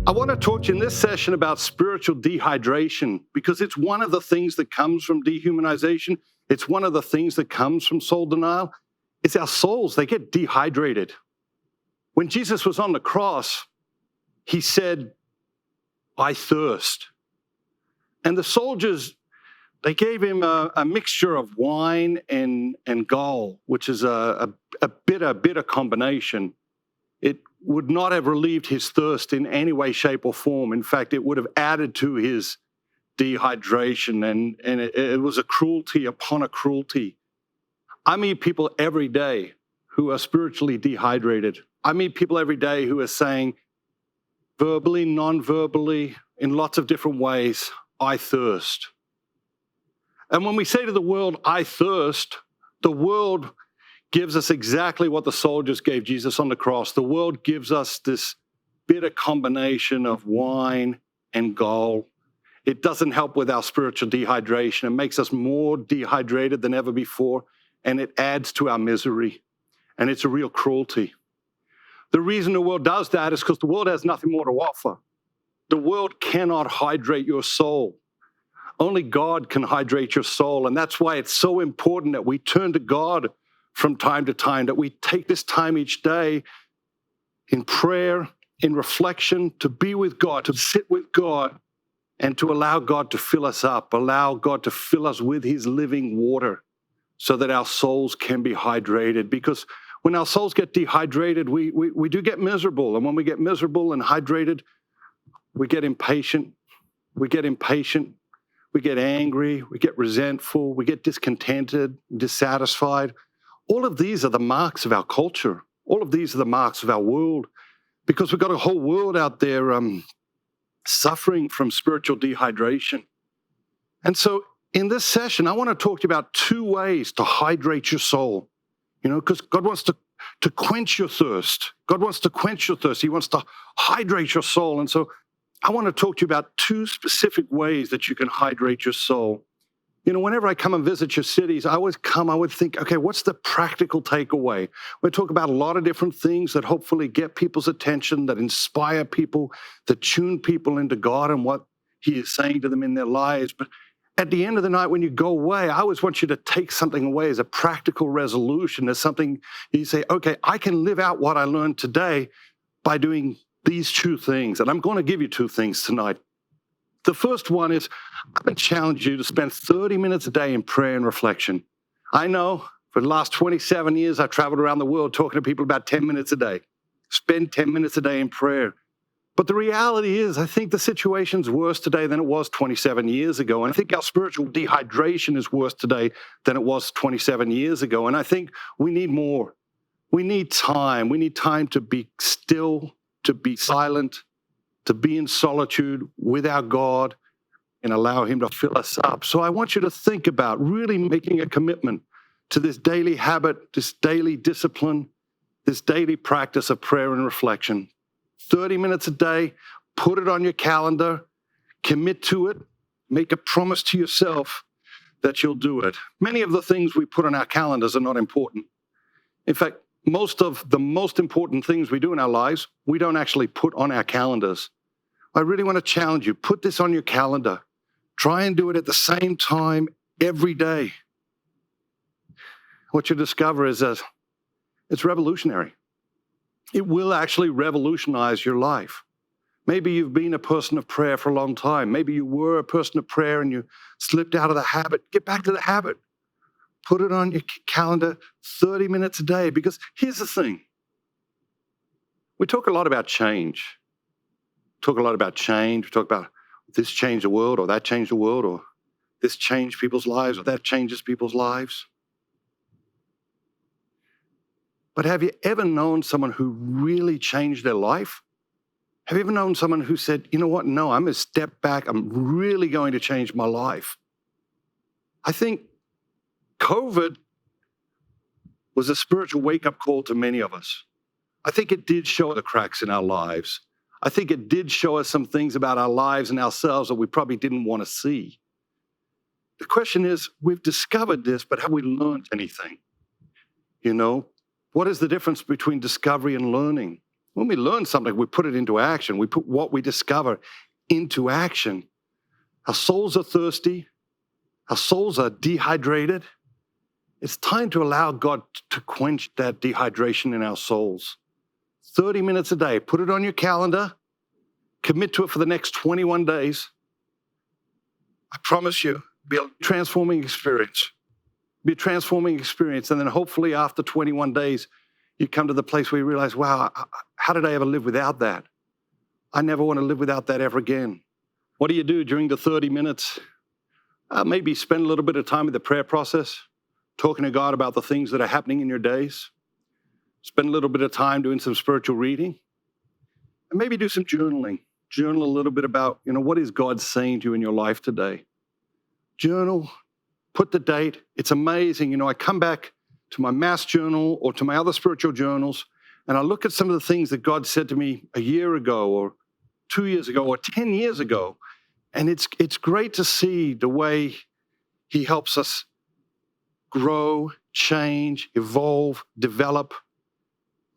I want to talk to you in this session about spiritual dehydration because it's one of the things that comes from dehumanization. It's one of the things that comes from soul denial. It's our souls, they get dehydrated. When Jesus was on the cross, he said, "I thirst." And the soldiers, they gave him a mixture of wine and gall, which is a bitter combination. It would not have relieved his thirst in any way, shape, or form. In fact, it would have added to his dehydration, and it was a cruelty upon a cruelty. I meet people every day who are spiritually dehydrated. I meet people every day who are saying, verbally, non-verbally, in lots of different ways, "I thirst." And when we say to the world, "I thirst," the world gives us exactly what the soldiers gave Jesus on the cross. The world gives us this bitter combination of wine and gall. It doesn't help with our spiritual dehydration. It makes us more dehydrated than ever before, and it adds to our misery. And it's a real cruelty. The reason the world does that is because the world has nothing more to offer. The world cannot hydrate your soul. Only God can hydrate your soul, and that's why it's so important that we turn to God from time to time, that we take this time each day in prayer, in reflection, to be with God, to sit with God, and to allow God to fill us up, allow God to fill us with his living water so that our souls can be hydrated. Because when our souls get dehydrated, we do get miserable. And when we get miserable and hydrated, we get impatient, we get angry, we get resentful, we get discontented, dissatisfied. All of these are the marks of our culture. All of these are the marks of our world, because we've got a whole world out there suffering from spiritual dehydration. And so in this session, I want to talk to you about 2 ways to hydrate your soul, because God wants to quench your thirst. God wants to quench your thirst. He wants to hydrate your soul. And so I want to talk to you about 2 specific ways that you can hydrate your soul. Whenever I come and visit your cities, I would think, okay, what's the practical takeaway? We talk about a lot of different things that hopefully get people's attention, that inspire people, that tune people into God and what he is saying to them in their lives. But at the end of the night, when you go away, I always want you to take something away as a practical resolution, as something you say, okay, I can live out what I learned today by doing these 2 things. And I'm going to give you 2 things tonight. The first one is, I'm going to challenge you to spend 30 minutes a day in prayer and reflection. I know for the last 27 years, I've traveled around the world talking to people about 10 minutes a day. Spend 10 minutes a day in prayer. But the reality is, I think the situation's worse today than it was 27 years ago. And I think our spiritual dehydration is worse today than it was 27 years ago. And I think we need more. We need time. We need time to be still, to be silent, to be in solitude with our God and allow him to fill us up. So I want you to think about really making a commitment to this daily habit, this daily discipline, this daily practice of prayer and reflection. 30 minutes a day, put it on your calendar, commit to it, make a promise to yourself that you'll do it. Many of the things we put on our calendars are not important. In fact, most of the most important things we do in our lives, we don't actually put on our calendars. I really want to challenge you. Put this on your calendar. Try and do it at the same time every day. What you discover is that it's revolutionary. It will actually revolutionize your life. Maybe you've been a person of prayer for a long time. Maybe you were a person of prayer and you slipped out of the habit. Get back to the habit. Put it on your calendar 30 minutes a day, because here's the thing. We talk a lot about change. We talk about this changed the world, or that changed the world, or this changed people's lives, or that changes people's lives. But have you ever known someone who really changed their life? Have you ever known someone who said, you know what, no, I'm going to step back. I'm really going to change my life? I think COVID was a spiritual wake-up call to many of us. I think it did show the cracks in our lives. I think it did show us some things about our lives and ourselves that we probably didn't want to see. The question is, we've discovered this, but have we learned anything? What is the difference between discovery and learning? When we learn something, we put it into action. We put what we discover into action. Our souls are thirsty. Our souls are dehydrated. It's time to allow God to quench that dehydration in our souls. 30 minutes a day. Put it on your calendar. Commit to it for the next 21 days. I promise you, be a transforming experience. Be a transforming experience. And then hopefully after 21 days, you come to the place where you realize, wow, how did I ever live without that? I never want to live without that ever again. What do you do during the 30 minutes? Maybe spend a little bit of time in the prayer process, talking to God about the things that are happening in your days. Spend a little bit of time doing some spiritual reading. And maybe do some journaling. Journal a little bit about, what is God saying to you in your life today? Journal, put the date. It's amazing. I come back to my mass journal or to my other spiritual journals, and I look at some of the things that God said to me a year ago or 2 years ago or 10 years ago. And it's great to see the way he helps us grow, change, evolve, develop,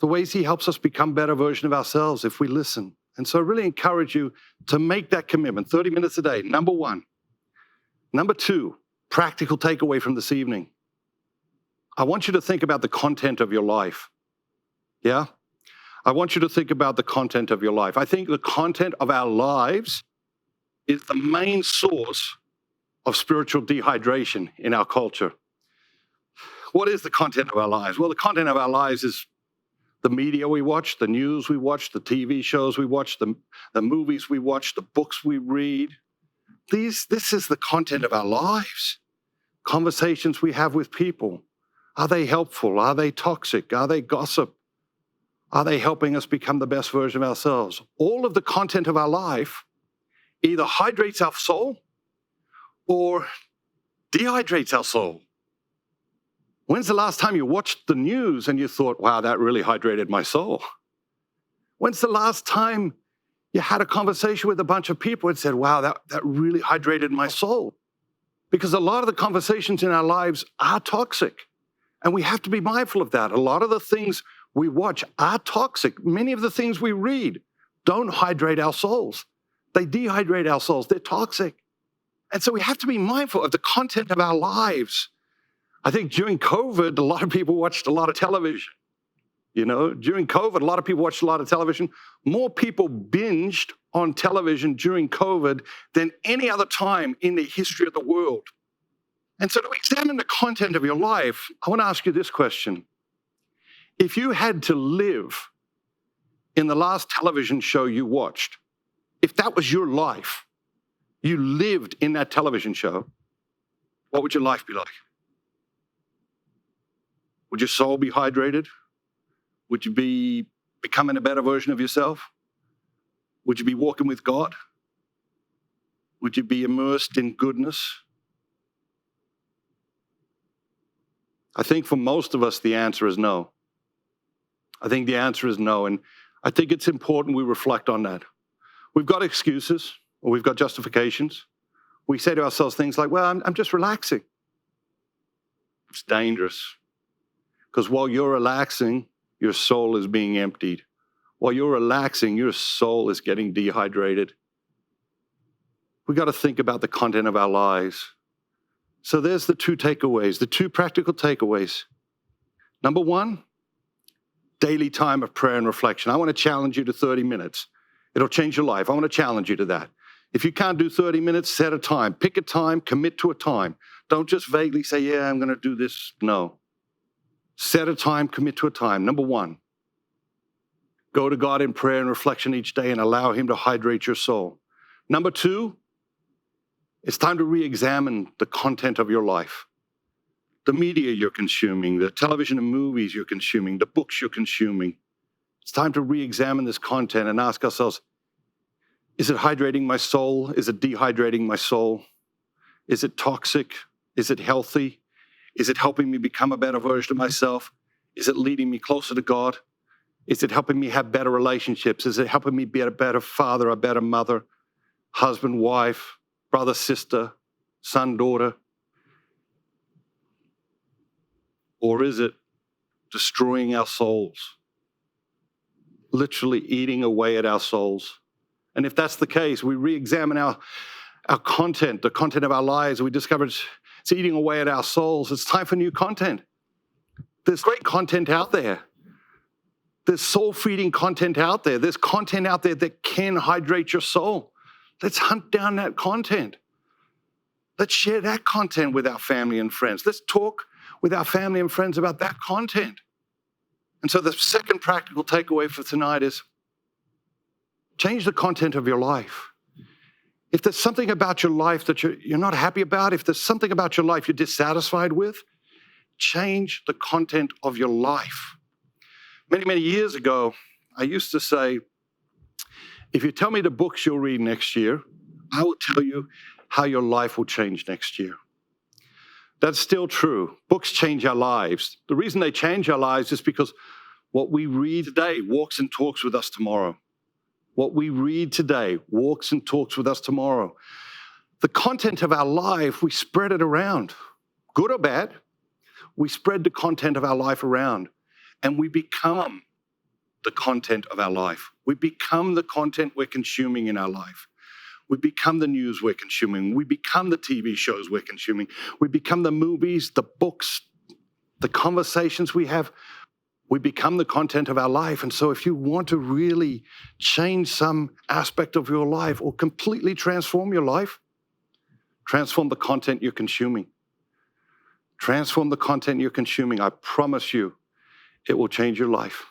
the ways he helps us become a better version of ourselves if we listen. And so I really encourage you to make that commitment, 30 minutes a day, number one. Number two, practical takeaway from this evening. I want you to think about the content of your life. Yeah? I want you to think about the content of your life. I think the content of our lives is the main source of spiritual dehydration in our culture. What is the content of our lives? Well, the content of our lives is the media we watch, the news we watch, the TV shows we watch, the movies we watch, the books we read. This is the content of our lives. Conversations we have with people. Are they helpful? Are they toxic? Are they gossip? Are they helping us become the best version of ourselves? All of the content of our life either hydrates our soul or dehydrates our soul. When's the last time you watched the news and you thought, wow, that really hydrated my soul? When's the last time you had a conversation with a bunch of people and said, wow, that really hydrated my soul? Because a lot of the conversations in our lives are toxic, and we have to be mindful of that. A lot of the things we watch are toxic. Many of the things we read don't hydrate our souls. They dehydrate our souls. They're toxic. And so we have to be mindful of the content of our lives. I think during COVID, a lot of people watched a lot of television. During COVID, a lot of people watched a lot of television. More people binged on television during COVID than any other time in the history of the world. And so to examine the content of your life, I want to ask you this question. If you had to live in the last television show you watched, if that was your life, you lived in that television show, what would your life be like? Would your soul be hydrated? Would you be becoming a better version of yourself? Would you be walking with God? Would you be immersed in goodness? I think for most of us, the answer is no. I think the answer is no. And I think it's important we reflect on that. We've got excuses or we've got justifications. We say to ourselves things like, well, I'm just relaxing. It's dangerous. Because while you're relaxing, your soul is being emptied. While you're relaxing, your soul is getting dehydrated. We've got to think about the content of our lives. So there's the two takeaways, the two practical takeaways. Number one, daily time of prayer and reflection. I want to challenge you to 30 minutes. It'll change your life. I want to challenge you to that. If you can't do 30 minutes, set a time. Pick a time, commit to a time. Don't just vaguely say, yeah, I'm going to do this. No. Set a time, commit to a time. Number one, go to God in prayer and reflection each day and allow him to hydrate your soul. Number two, it's time to re-examine the content of your life. The media you're consuming, the television and movies you're consuming, the books you're consuming. It's time to re-examine this content and ask ourselves, is it hydrating my soul? Is it dehydrating my soul? Is it toxic? Is it healthy? Is it helping me become a better version of myself? Is it leading me closer to God? Is it helping me have better relationships? Is it helping me be a better father, a better mother, husband, wife, brother, sister, son, daughter? Or is it destroying our souls? literally eating away at our souls. And if that's the case, we re-examine our content, the content of our lives, we discover it's eating away at our souls. It's time for new content. There's great content out there. There's soul-feeding content out there. There's content out there that can hydrate your soul. Let's hunt down that content. Let's share that content with our family and friends. Let's talk with our family and friends about that content. And so the second practical takeaway for tonight is change the content of your life. If there's something about your life that you're not happy about, if there's something about your life you're dissatisfied with, change the content of your life. Many, many years ago, I used to say, if you tell me the books you'll read next year, I will tell you how your life will change next year. That's still true. Books change our lives. The reason they change our lives is because what we read today walks and talks with us tomorrow. What we read today walks and talks with us tomorrow. The content of our life, we spread it around, good or bad. We spread the content of our life around, and we become the content of our life. We become the content we're consuming in our life. We become the news we're consuming. We become the TV shows we're consuming. We become the movies, the books, the conversations we have. We become the content of our life. And so if you want to really change some aspect of your life or completely transform your life, transform the content you're consuming. Transform the content you're consuming. I promise you, it will change your life.